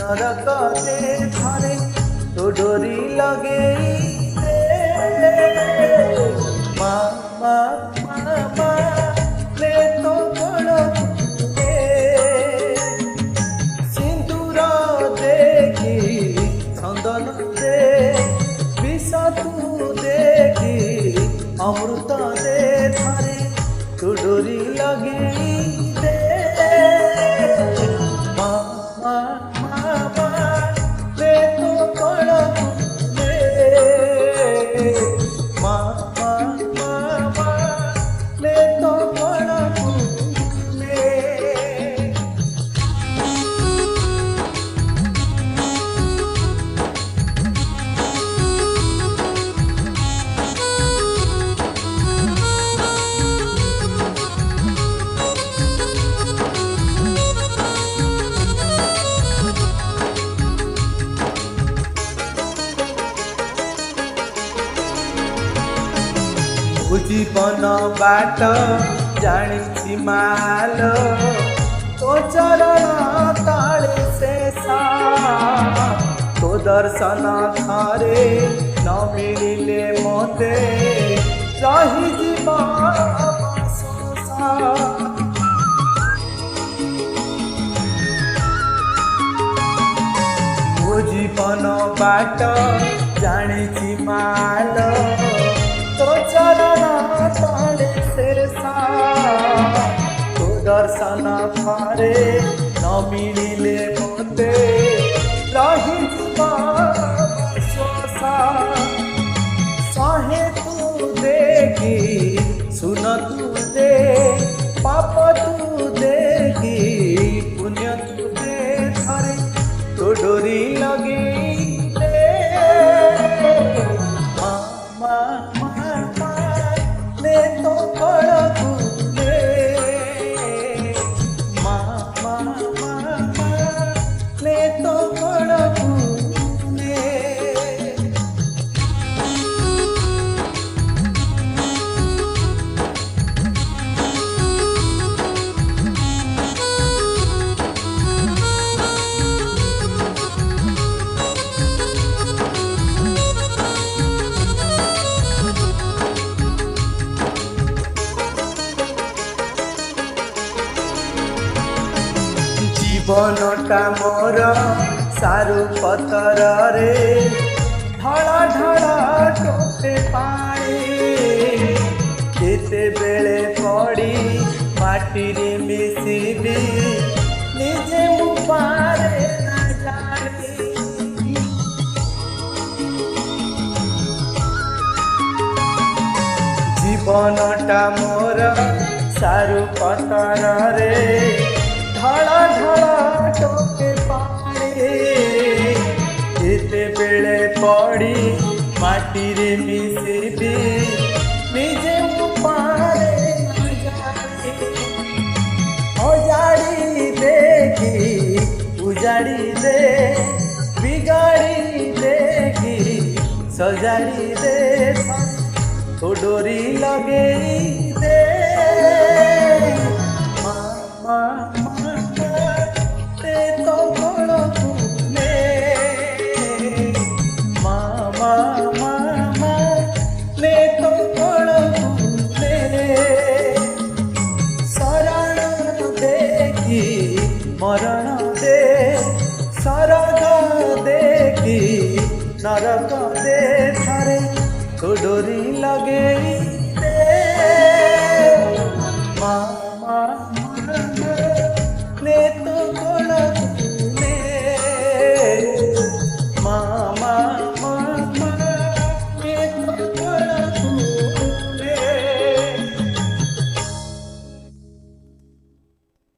नरक दे थारे तो डोरी लगे मामा मामा ले तो बड़ सिंदूर देखी चंदन दे विष तू देखी अमृत दे थारे तो डोरी लगे मामा मामा ले तो बड़ मामा मामा ले तो बड़ जीवन बाट जानी माल तो चरण ताले शेषा तो दर्शन थारे न मिले मते रही जीवन जीवन बाट जानी माल तो चरण ताले शेषा तो दर्शन थारे न मिले मते रही शोषा सहे तू देखी सुन तू दे पाप तू देखी पुण्य तू दे थारे तो डोरी लगी तो बड़ मामा मामा ले तो बड़ जीवनटा मोर सारू पतर रे ढला ढला टोपे पानी केते बेले पड़ी माटी रे मिसिबी निजे मु पारे ना जानी जीवनटा मोर सारू पतर रे ढला ढला टोके पानी केते बेले पड़ी माटी रे मिसिबी निजे पारे उजाड़ी देखी उजाड़ी दे बिगाड़ी देखी सजाड़ी दे तो डोरी लगे दे मामा तो बड़ मामा मामा ले तो बड़ शरण देखी मरण दे सरग देखी नरक दे थारे तो डोरी लगे